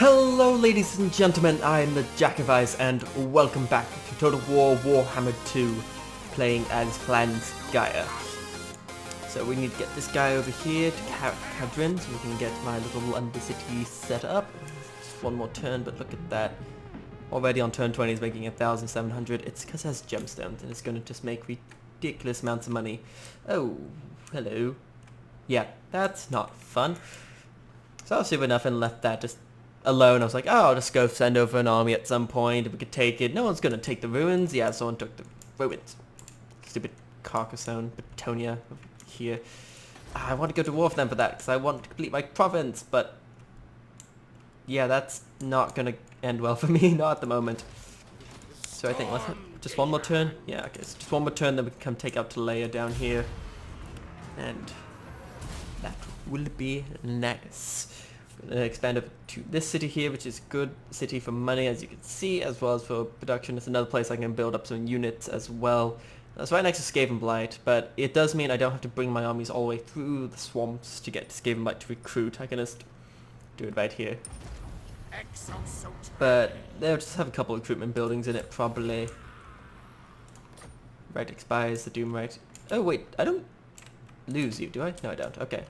Hello ladies and gentlemen, I am the Jack of Ice and welcome back to Total War Warhammer 2, playing as Clan Gaia. So we need to get this guy over here to Cadrin so we can get my little undercity set up. Just one more turn, but look at that. Already on turn 20 is making 1,700. It's because it has gemstones and it's going to just make ridiculous amounts of money. Oh, hello. Yeah, that's not fun. So I was stupid enough and left that just alone. I was like, oh, I'll just go send over an army at some point if we could take it. No one's going to take the ruins. Yeah, someone took the ruins. Stupid Carcassonne, Betonia over here. I want to go to war with them for that because I want to complete my province, but yeah, that's not going to end well for me, not at the moment. So I think let's have just one more turn. Yeah, okay, so just one more turn, then we can come take out Talea down here. And that will be nice. Expand up to this city here, which is good city for money, as you can see, as well as for production. It's another place I can build up some units as well. That's right next to Skaven Blight, but it does mean I don't have to bring my armies all the way through the swamps to get to Skaven Blight to recruit. I can just do it right here. But they'll just have a couple of recruitment buildings in it, probably. Right expires the Doom right. Oh wait, I don't lose you, do I? No, I don't. Okay.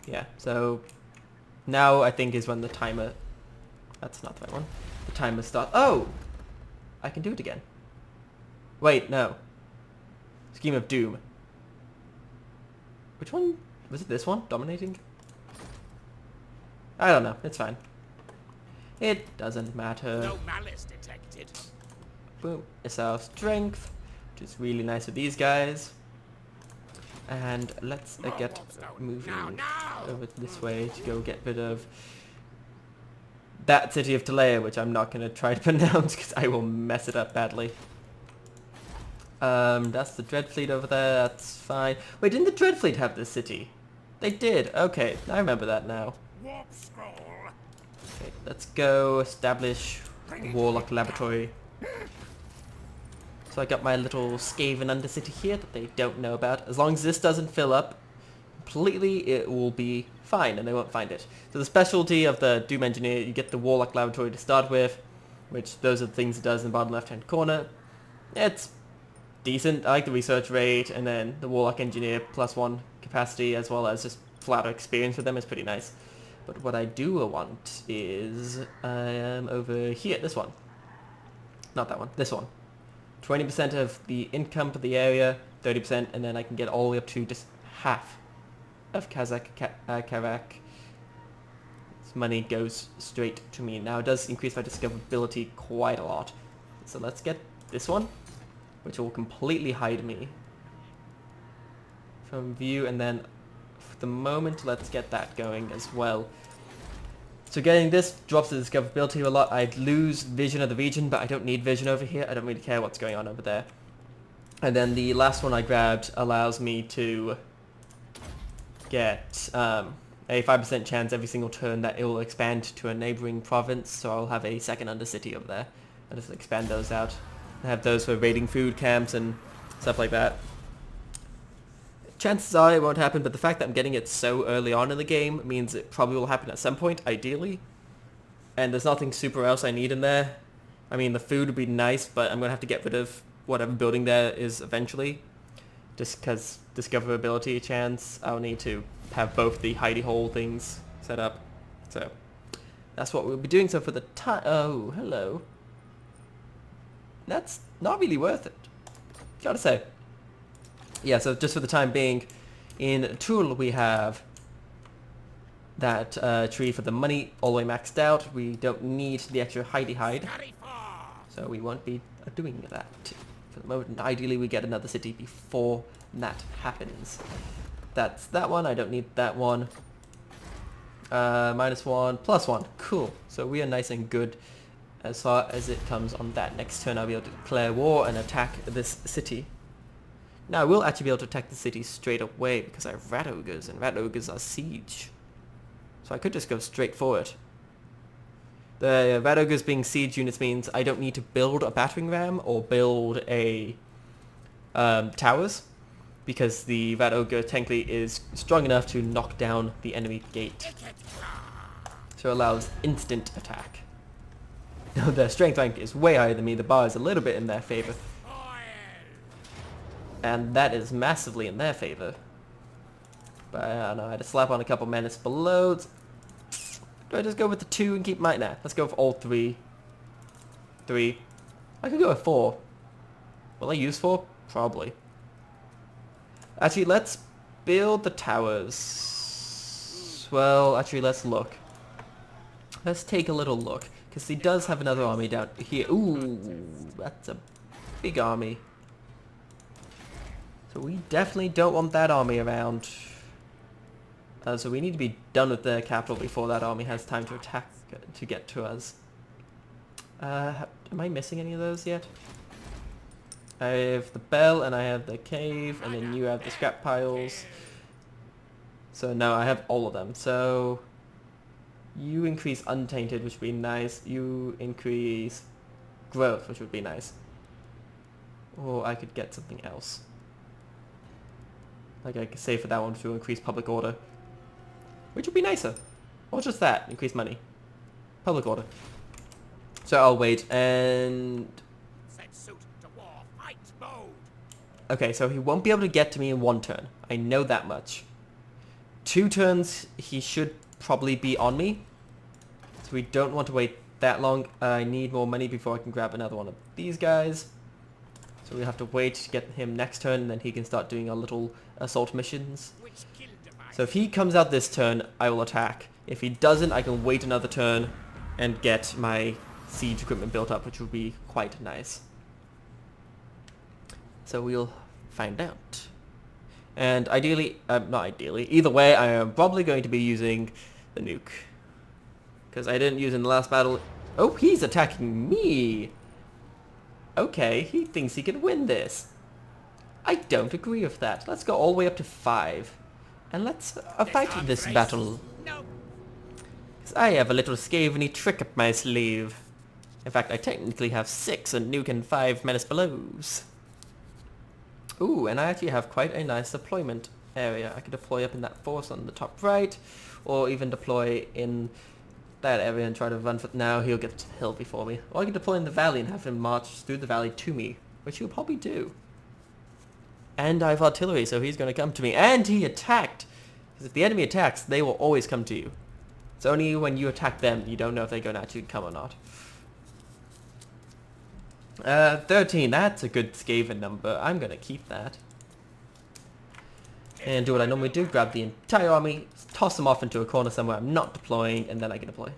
Yeah, so now I think is when the timer... That's not the right one. The timer starts... Oh! I can do it again. Wait, no. Scheme of Doom. Which one? Was it this one? Dominating? I don't know. It's fine. It doesn't matter. No malice detected. Boom. It's our strength, which is really nice with these guys. And let's get moving over this way to go get rid of that city of Talea, which I'm not going to try to pronounce because I will mess it up badly. That's the Dread Fleet over there, that's fine. Wait, didn't the Dread Fleet have this city? They did, okay, I remember that now. Okay, let's go establish Warlock Laboratory. So I got my little Skaven undercity here that they don't know about. As long as this doesn't fill up completely, it will be fine and they won't find it. So the specialty of the Doom Engineer, you get the Warlock Laboratory to start with, which those are the things it does in the bottom left-hand corner. It's decent. I like the research rate, and then the Warlock Engineer +1 capacity, as well as just flatter experience with them is pretty nice. But what I do want is over here, this one. Not that one, this one. 20% of the income for the area, 30%, and then I can get all the way up to just half of Karak. This money goes straight to me. Now it does increase my discoverability quite a lot. So let's get this one, which will completely hide me from view, and then for the moment let's get that going as well. So getting this drops the discoverability a lot. I'd lose vision of the region, but I don't need vision over here. I don't really care what's going on over there. And then the last one I grabbed allows me to get a 5% chance every single turn that it will expand to a neighboring province. So I'll have a second undercity over there. I'll just expand those out. I have those for raiding food camps and stuff like that. Chances are it won't happen, but the fact that I'm getting it so early on in the game means it probably will happen at some point, ideally. And there's nothing super else I need in there. I mean, the food would be nice, but I'm going to have to get rid of whatever building there is eventually. Just because discoverability chance, I'll need to have both the hidey hole things set up. So, that's what we'll be doing. So for the time... Oh, hello. That's not really worth it, gotta say. Yeah, so just for the time being, in Tool we have that tree for the money all the way maxed out. We don't need the extra hidey hide, so we won't be doing that for the moment. Ideally we get another city before that happens. That's that one, I don't need that one. -1, +1, cool. So we are nice and good as far as it comes on that. Next turn I'll be able to declare war and attack this city. Now I will actually be able to attack the city straight away because I have rat ogres, and rat ogres are siege. So I could just go straight for it. The rat ogres being siege units means I don't need to build a battering ram or build a towers, because the rat ogre technically is strong enough to knock down the enemy gate. So it allows instant attack. No, their strength rank is way higher than me. The bar is a little bit in their favor. And that is massively in their favor. But I don't know, I had to slap on a couple menace below. Do I just go with the 2 and keep my... Nah, let's go with all 3. 3. I could go with 4. Will I use 4? Probably. Actually, let's build the towers. Well, actually, let's look. Let's take a little look. Because he does have another army down here. Ooh, that's a big army. So we definitely don't want that army around. So we need to be done with the capital before that army has time to attack, to get to us. Am I missing any of those yet? I have the bell and I have the cave, and then you have the scrap piles. So no, I have all of them. So you increase untainted, which would be nice. You increase growth, which would be nice. Or I could get something else. Like I could say for that one to increase public order. Which would be nicer. Or just that, increase money. Public order. So I'll wait and... Set suit to war, fight mode. Okay, so he won't be able to get to me in 1 turn. I know that much. 2 turns, he should probably be on me. So we don't want to wait that long. I need more money before I can grab another one of these guys. So we have to wait to get him next turn, and then he can start doing our little assault missions. So if he comes out this turn, I will attack. If he doesn't, I can wait another turn and get my siege equipment built up, which will be quite nice. So we'll find out. And ideally, not ideally, either way, I am probably going to be using the nuke. Because I didn't use in the last battle. Oh, he's attacking me! Okay, he thinks he can win this. I don't agree with that. Let's go all the way up to 5. And let's fight this battle. Because I have a little Skaven-y trick up my sleeve. In fact, I technically have 6 and nuke and 5 menace belows. Ooh, and I actually have quite a nice deployment area. I could deploy up in that force on the top right, or even deploy in that area and try to run for... Now he'll get to the hill before me. Or I could deploy in the valley and have him march through the valley to me, which he'll probably do. And I have artillery, so he's going to come to me. And he attacked! Because if the enemy attacks, they will always come to you. It's only when you attack them, you don't know if they're going to actually come or not. 13, that's a good Skaven number. I'm going to keep that. And do what I normally do, grab the entire army, toss them off into a corner somewhere I'm not deploying, and then I can deploy.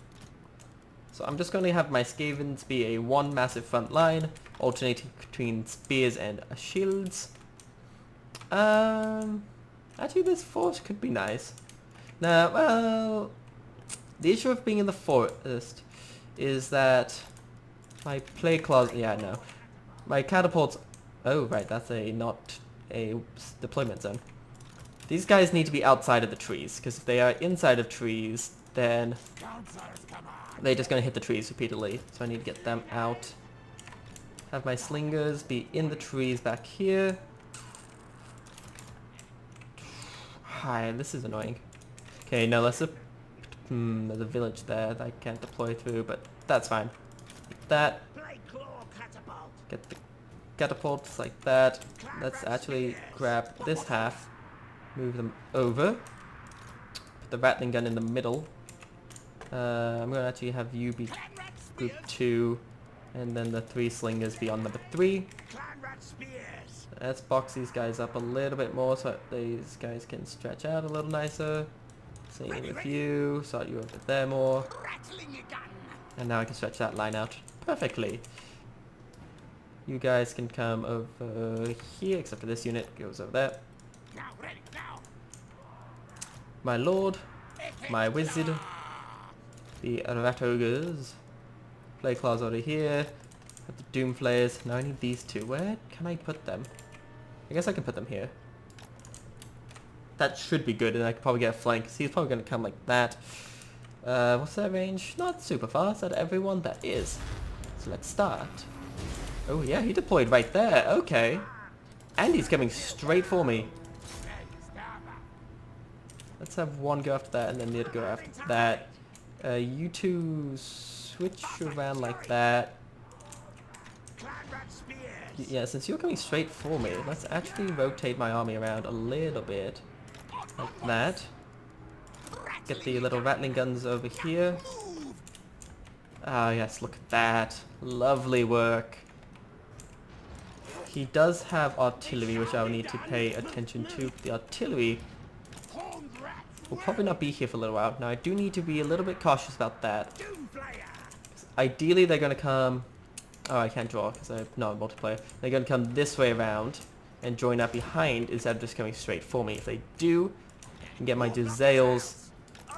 So I'm just going to have my Skavens be a 1 massive front line, alternating between spears and shields. Actually this forest could be nice. Now, well, the issue of being in the forest is that my play clause, yeah, no. My catapults, oh right, that's not a deployment zone. These guys need to be outside of the trees, because if they are inside of trees, then they're just going to hit the trees repeatedly. So I need to get them out. Have my slingers be in the trees back here. Hi, this is annoying. Okay, no, there's a village there that I can't deploy through, but that's fine. That. Get the catapults like that. Let's actually grab this half. Move them over. Put the rattling gun in the middle. I'm going to actually have you be group 2. And then the 3 slingers be on number 3. Let's box these guys up a little bit more so these guys can stretch out a little nicer. Same with you. Start you over there more. And now I can stretch that line out perfectly. You guys can come over here, except for this unit goes over there. My lord, my wizard, the rat ogres, play claws over here, have the doom flayers. Now I need these 2. Where can I put them? I guess I can put them here. That should be good, and I could probably get a flank, because he's probably going to come like that. What's their range? Not super fast at everyone, that is. So let's start. Oh yeah, he deployed right there, okay. And he's coming straight for me. Let's have one go after that, and then the other go after that. You two switch around like that. Yeah, since you're coming straight for me, let's actually rotate my army around a little bit. Like that. Get the little rattling guns over here. Ah, yes, look at that. Lovely work. He does have artillery, which I'll need to pay attention to. The artillery will probably not be here for a little while. Now, I do need to be a little bit cautious about that. Ideally, they're going to come... Oh, I can't draw because I'm not a multiplayer. They're going to come this way around and join up behind instead of just coming straight for me. If they do, I can get my Jezzails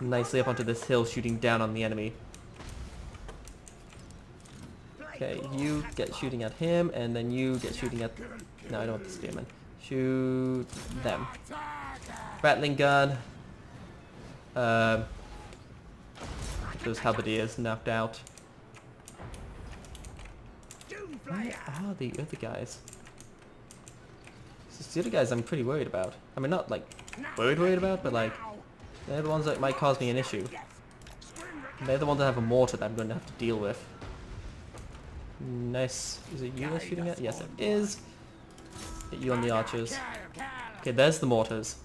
nicely up onto this hill shooting down on the enemy. Okay, you get shooting at him, and then you get shooting at... No, I don't want the spearmen. Shoot them. Rattling gun. Those halberdiers knocked out. Where are the other guys? It's the other guys I'm pretty worried about. I mean, not like worried about, but like they're the ones that might cause me an issue. They're the ones that have a mortar that I'm going to have to deal with. Nice. Is it you that's shooting at? Yes, it is. Hit you on the archers. Okay, there's the mortars.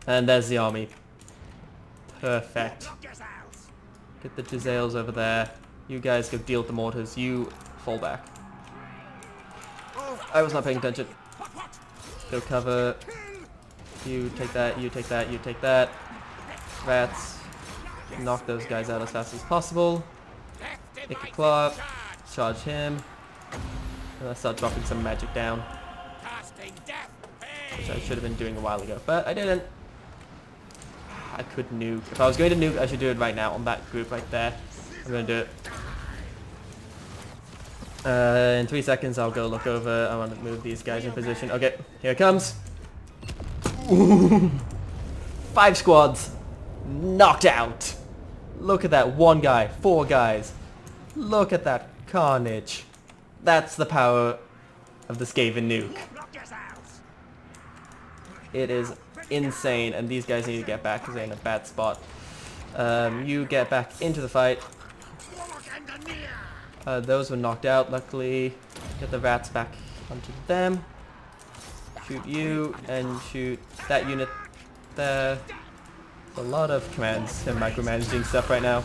And there's the army. Perfect. Get the Jezzails over there. You guys go deal with the mortars. You fall back. I was not paying attention. Go cover. You take that, you take that, you take that. Rats. Knock those guys out as fast as possible. Take a claw. Charge him. And let's start dropping some magic down. Which I should have been doing a while ago, but I didn't. I could nuke. If I was going to nuke, I should do it right now on that group right there. I'm going to do it. In 3 seconds, I'll go look over. I want to move these guys in position. Okay, here it comes. Ooh. 5 squads. Knocked out. Look at that. 1 guy. 4 guys. Look at that carnage. That's the power of the Skaven nuke. It is insane, and these guys need to get back because they're in a bad spot. You get back into the fight. Those were knocked out, luckily. Get the rats back onto them. Shoot you, and shoot that unit there. A lot of commands and micromanaging stuff right now.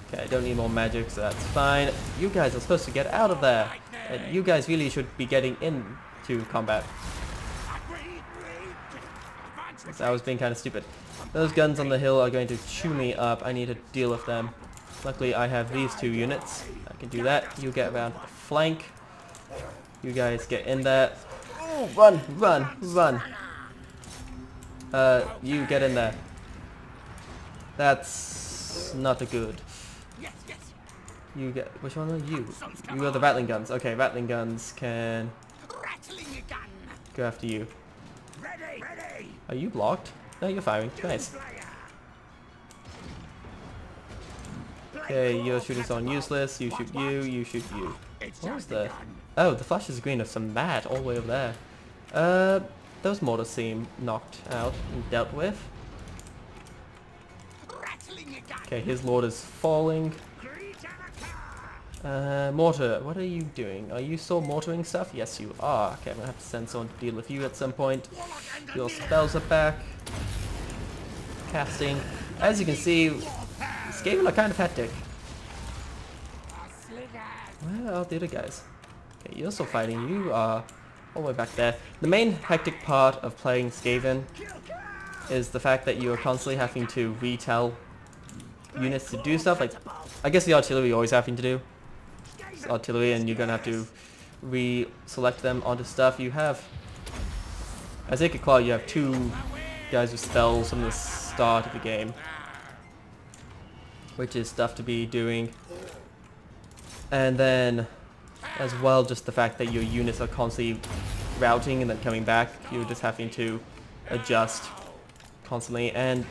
Okay, I don't need more magic, so that's fine. You guys are supposed to get out of there. You guys really should be getting into combat. So I was being kind of stupid. Those guns on the hill are going to chew me up. I need to deal with them. Luckily, I have these 2 units. I can do that. You get around the flank. You guys get in there. Oh, run, run, run. You get in there. That's not a good. You get... Which one are you? You are the rattling guns. Okay, rattling guns can go after you. Are you blocked? No, you're firing. Nice. Okay, you're shooting someone useless. You shoot you. You shoot you. What was the... Oh, the flashes green of some mad all the way over there. Those mortars seem knocked out and dealt with. Okay, his lord is falling. Mortar, what are you doing? Are you still mortaring stuff? Yes, you are. Okay, I'm gonna have to send someone to deal with you at some point. Your spells are back. Casting. As you can see, Skaven are kind of hectic. Where are the other guys? Okay, you're still fighting. You are all the way back there. The main hectic part of playing Skaven is the fact that you are constantly having to retell units to do stuff. Like, I guess the artillery you're always having to do. It's artillery, and you're gonna have to re-select them onto stuff. You have, as I recall, you have 2 guys with spells from the start of the game, which is stuff to be doing. And then, as well, just the fact that your units are constantly routing and then coming back. You're just having to adjust constantly, and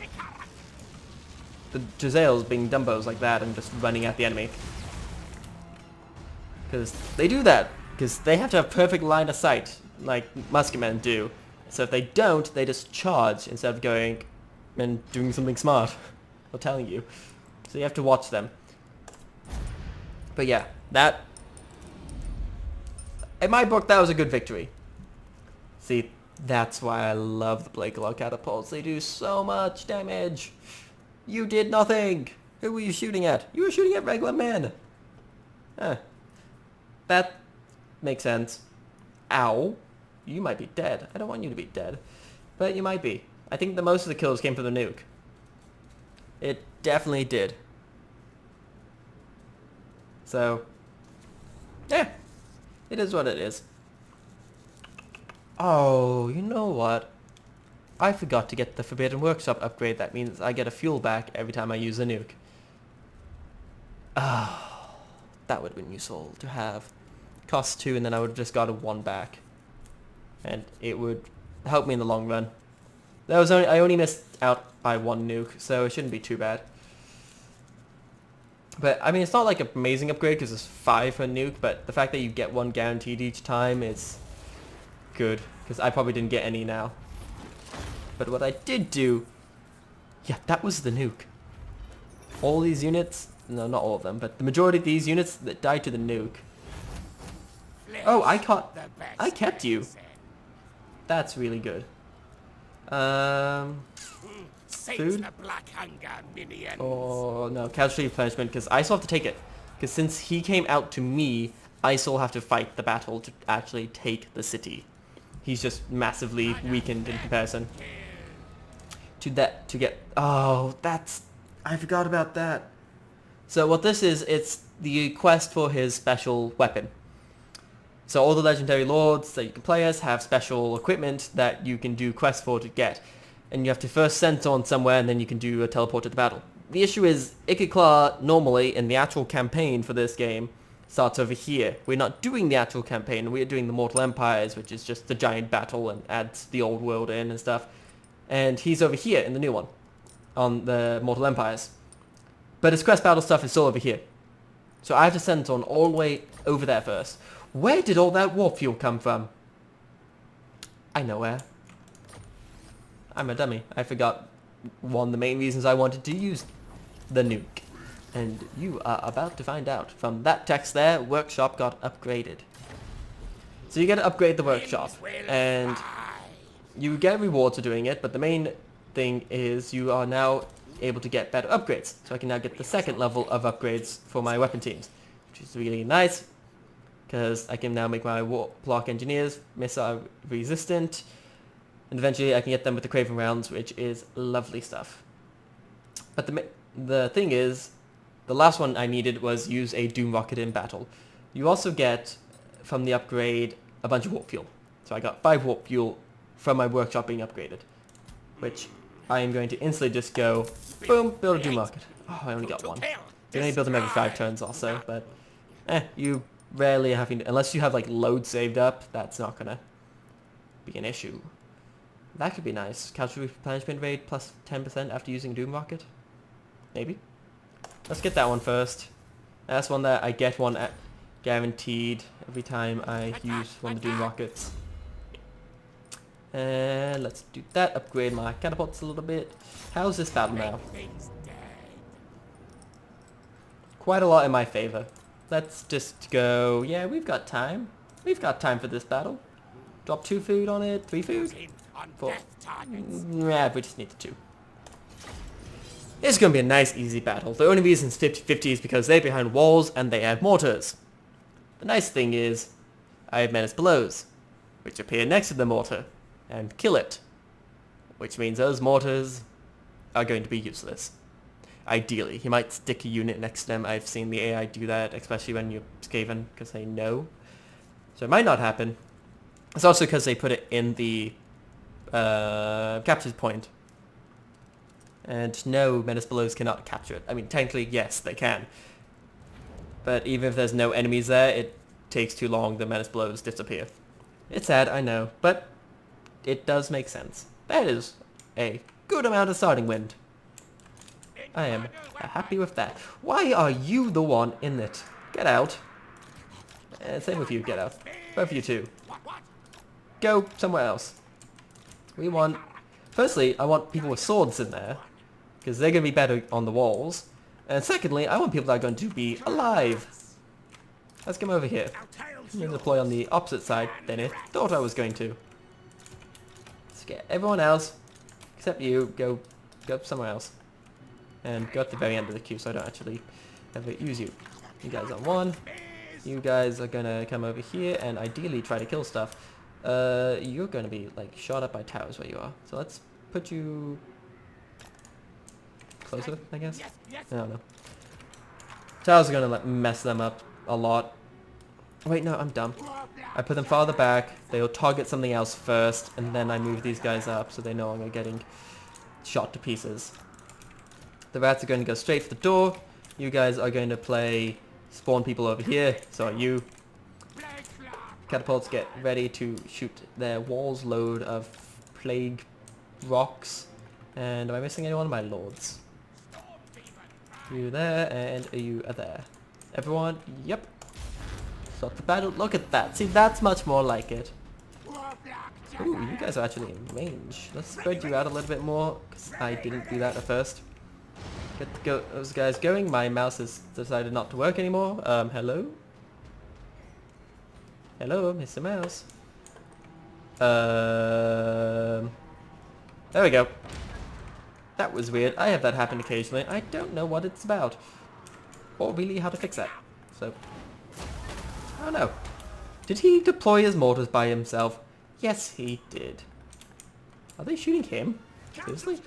the Jezzails being dumbos like that and just running at the enemy. Because they do that, because they have to have perfect line of sight, like musketmen do. So if they don't, they just charge instead of going and doing something smart. I'm telling you. So you have to watch them. But yeah, that... in my book, that was a good victory. See, that's why I love the Blade Glow catapults. They do so much damage. You did nothing. Who were you shooting at? You were shooting at regular men. Huh. That makes sense. Ow. You might be dead. I don't want you to be dead. But you might be. I think the most of the kills came from the nuke. It definitely did. So, yeah. It is what it is. Oh, you know what? I forgot to get the Forbidden Workshop upgrade. That means I get a fuel back every time I use a nuke. Oh, that would have been useful to have. Cost 2 and then I would have just got a 1 back. And it would help me in the long run. That was I only missed out by 1 nuke, so it shouldn't be too bad. But, I mean, it's not like an amazing upgrade because it's 5 for a nuke, but the fact that you get 1 guaranteed each time is good. Because I probably didn't get any now. But what I did do... yeah, that was the nuke. All these units... no, not all of them, but the majority of these units that died to the nuke. Oh, I kept you. That's really good. Food? Oh, no, casualty replenishment, because I still have to take it. Because since he came out to me, I still have to fight the battle to actually take the city. He's just massively weakened in comparison. To get... oh, that's... I forgot about that. So what this is, it's the quest for his special weapon. So all the legendary lords that you can play as have special equipment that you can do quests for to get. And you have to first send on somewhere and then you can do a teleport to the battle. The issue is, Ikikla normally in the actual campaign for this game starts over here. We're not doing the actual campaign, we're doing the Mortal Empires, which is just the giant battle and adds the old world in and stuff. And he's over here in the new one, on the Mortal Empires. But his quest battle stuff is still over here. So I have to send on all the way over there first. Where did all that warp fuel come from? I know where. I'm a dummy. I forgot one of the main reasons I wanted to use the nuke. And you are about to find out. From that text there, workshop got upgraded. So you get to upgrade the workshop. And you get rewards for doing it, but the main thing is you are now able to get better upgrades. So I can now get the second level of upgrades for my weapon teams, which is really nice. Because I can now make my Warlock Engineers missile resistant. And eventually I can get them with the Craven rounds, which is lovely stuff. But the thing is, the last one I needed was use a Doom Rocket in battle. You also get, from the upgrade, a bunch of warp fuel. So I got 5 warp fuel from my workshop being upgraded. Which I am going to instantly just go, boom, build a Doom Rocket. Oh, I only got 1. You only build them every 5 turns also, but you rarely having to, unless you have like load saved up, that's not gonna be an issue. That could be nice. Casualty replenishment rate plus 10% after using Doom Rocket. Maybe. Let's get that one first. That's one that I get one guaranteed every time I use one of the Doom Rockets. And let's do that. Upgrade my catapults a little bit. How's this battle now? Quite a lot in my favor. Let's just go... yeah, we've got time. We've got time for this battle. Drop 2 food on it, 3 food? 4. Yeah, we just need the 2. It's going to be a nice, easy battle. The only reason it's 50-50 is because they're behind walls and they have mortars. The nice thing is, I have Menace Blows, which appear next to the mortar, and kill it. Which means those mortars are going to be useless. Ideally, you might stick a unit next to them. I've seen the AI do that, especially when you're Skaven, because they know. So it might not happen. It's also because they put it in the capture point. And no, Menace Blows cannot capture it. I mean, technically, yes, they can. But even if there's no enemies there, it takes too long, the Menace Blows disappear. It's sad, I know, but it does make sense. That is a good amount of starting wind. I am happy with that. Why are you the one in it? Get out. Same with you, get out. Both of you too. Go somewhere else. We want... Firstly, I want people with swords in there, because they're going to be better on the walls. And secondly, I want people that are going to be alive. Let's come over here. I'm going to deploy on the opposite side than I thought I was going to. Let's get everyone else, except you, go somewhere else. And go at the very end of the queue so I don't actually ever use you. You guys are one. You guys are going to come over here and ideally try to kill stuff. You're going to be like shot up by towers where you are. So let's put you closer, I guess. I don't know. Towers are going to like mess them up a lot. Wait, no, I'm dumb. I put them farther back. They'll target something else first, and then I move these guys up so they're no longer getting shot to pieces. The rats are going to go straight for the door. You guys are going to play spawn people over here. So are you. Catapults, get ready to shoot their walls load of plague rocks. And am I missing anyone? My lords. You there, and you are there. Everyone, yep. Start the battle. Look at that. See, that's much more like it. Ooh, you guys are actually in range. Let's spread you out a little bit more, because I didn't do that at first. Get those guys going. My mouse has decided not to work anymore. Hello? Hello, Mr. Mouse. There we go. That was weird. I have that happen occasionally. I don't know what it's about. Or really how to fix that. So, I don't know. Did he deploy his mortars by himself? Yes, he did. Are they shooting him? Seriously?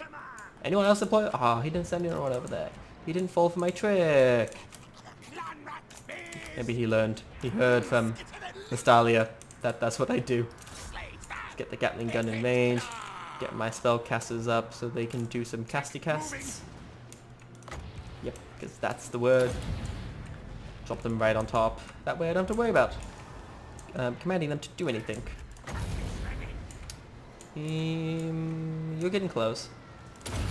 Anyone else deploy? Ah, he didn't send anyone over there. He didn't fall for my trick. Maybe he learned. He heard from Nostalgia that that's what I do. Get the Gatling gun in range. Get my spellcasters up so they can do some casty casts. Yep, because that's the word. Drop them right on top. That way I don't have to worry about commanding them to do anything. You're getting close.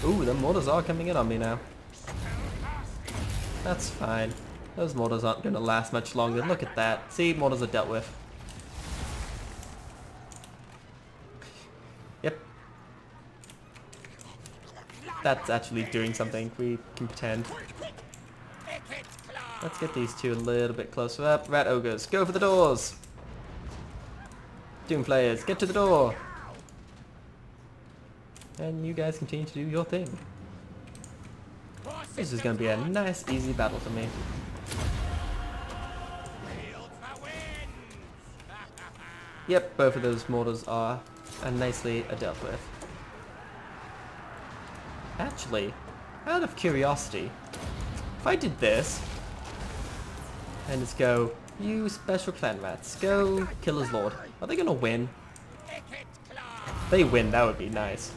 Ooh, the mortars are coming in on me now. That's fine. Those mortars aren't going to last much longer. Look at that. See, mortars are dealt with. Yep. That's actually doing something. We can pretend. Let's get these two a little bit closer up. Rat ogres, go for the doors! Doom players, get to the door! And you guys continue to do your thing. This is going to be a nice, easy battle for me. Yep, both of those mortars are nicely dealt with. Actually, out of curiosity, if I did this, and just go, you special clan rats, go kill his lord, are they going to win? If they win, that would be nice.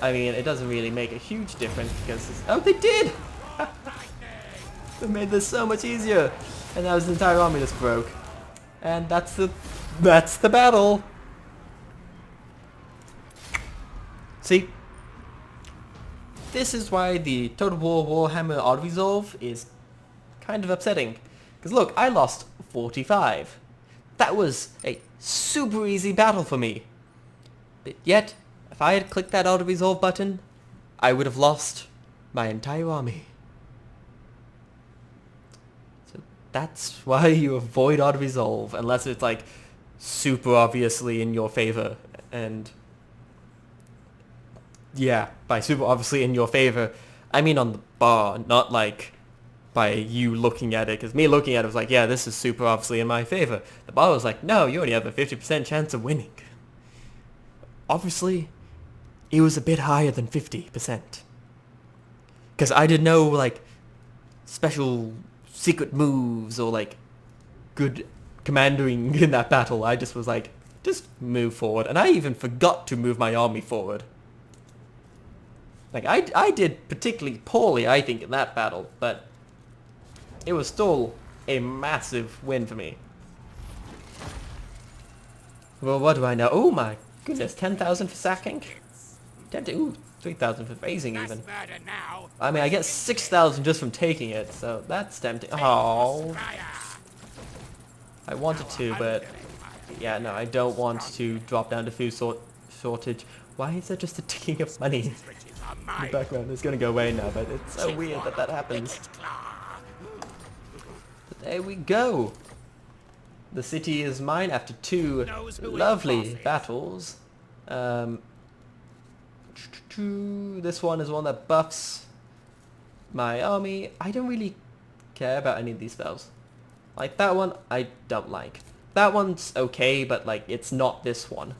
I mean, it doesn't really make a huge difference because it's... Oh, they did! They made this so much easier. And now his entire army just broke. And that's the battle. See? This is why the Total War Warhammer auto-resolve is kind of upsetting. Because look, I lost 45. That was a super easy battle for me. But yet, if I had clicked that auto-resolve button, I would have lost my entire army. So that's why you avoid auto-resolve, unless it's like super obviously in your favor. And yeah, by super obviously in your favor, I mean on the bar, not like by you looking at it. Because me looking at it was like, yeah, this is super obviously in my favor. The bar was like, no, you only have a 50% chance of winning. Obviously, it was a bit higher than 50%. Because I did no, like, special secret moves or, like, good commanding in that battle. I just was like, just move forward. And I even forgot to move my army forward. Like, I did particularly poorly, I think, in that battle. But it was still a massive win for me. Well, what do I know? Oh my goodness, 10,000 for sacking? 3,000 for raising even. I mean, I get 6,000 just from taking it, so that's tempting. Oh, I wanted to, but yeah, no, I don't want to drop down to food shortage Why is there just a ticking of money Riches are in the mine. background? It's gonna go away now, but it's so weird that that happens. Wicked claw. But there we go. The city is mine after 2 Knows who its lovely boss is. battles. This one is one that buffs my army. I don't really care about any of these spells. Like that one, I don't like. That one's okay, but like it's not this one.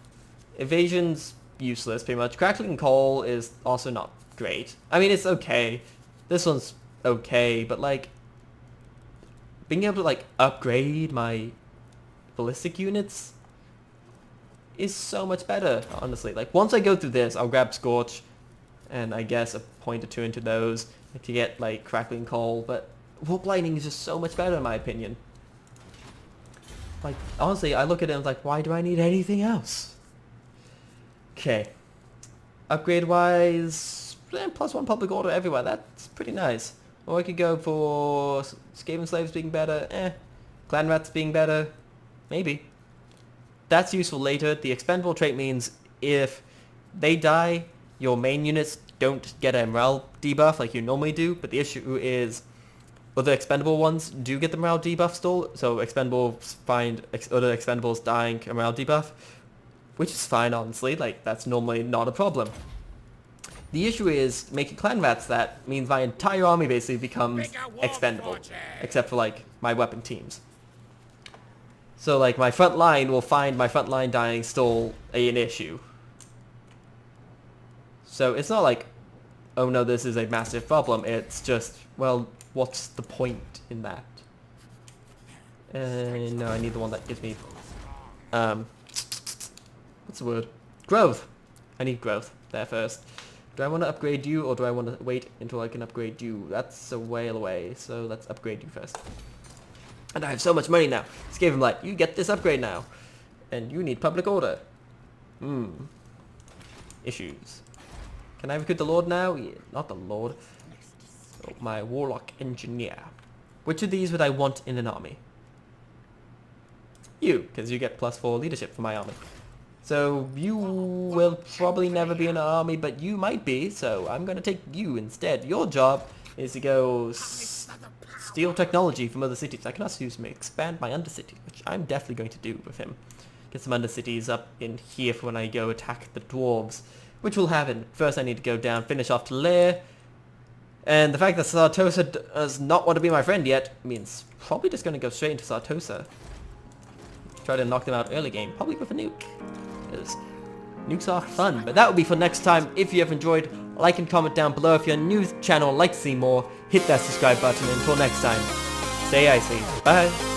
Evasion's useless pretty much. Crackling Coal is also not great. I mean, it's okay. This one's okay, but like being able to like upgrade my ballistic units is so much better, honestly. Like once I go through this, I'll grab Scorch and I guess a point or two into those to get like Crackling Coal, but Warp Lightning is just so much better in my opinion. Like honestly, I look at it and I'm like, why do I need anything else? Okay. Upgrade wise, +1 public order everywhere. That's pretty nice. Or I could go for Skaven Slaves being better. Clan Rats being better. Maybe. That's useful later. The expendable trait means if they die, your main units don't get a morale debuff like you normally do. But the issue is, well, the expendable ones do get the morale debuff still. So expendables find other expendables dying a morale debuff, which is fine, honestly. Like, that's normally not a problem. The issue is, making clan rats that means my entire army basically becomes expendable. Except for, like, my weapon teams. So, like, my front line will find my front line dying still an issue. So, it's not like, oh no, this is a massive problem. It's just, well, what's the point in that? No, I need the one that gives me... what's the word? Growth. I need growth there first. Do I want to upgrade you, or do I want to wait until I can upgrade you? That's a while away, so let's upgrade you first. And I have so much money now. Skaven Blight, you get this upgrade now. And you need public order. Issues. Can I recruit the Lord now? Yeah, not the Lord. Oh, my Warlock Engineer. Which of these would I want in an army? You, because you get +4 leadership for my army. So you will probably never be in an army, but you might be, so I'm going to take you instead. Your job is to go steal technology from other cities. I can also use expand my undercity, which I'm definitely going to do with him. Get some undercities up in here for when I go attack the dwarves, which will happen. First I need to go down, finish off Lair. And the fact that Sartosa does not want to be my friend yet means probably just going to go straight into Sartosa. Try to knock them out early game, probably with a nuke. Because nukes are fun, but that will be for next time. If you have enjoyed, like and comment down below. If you're new to the channel and like to see more, hit that subscribe button. Until next time, stay icy. Bye.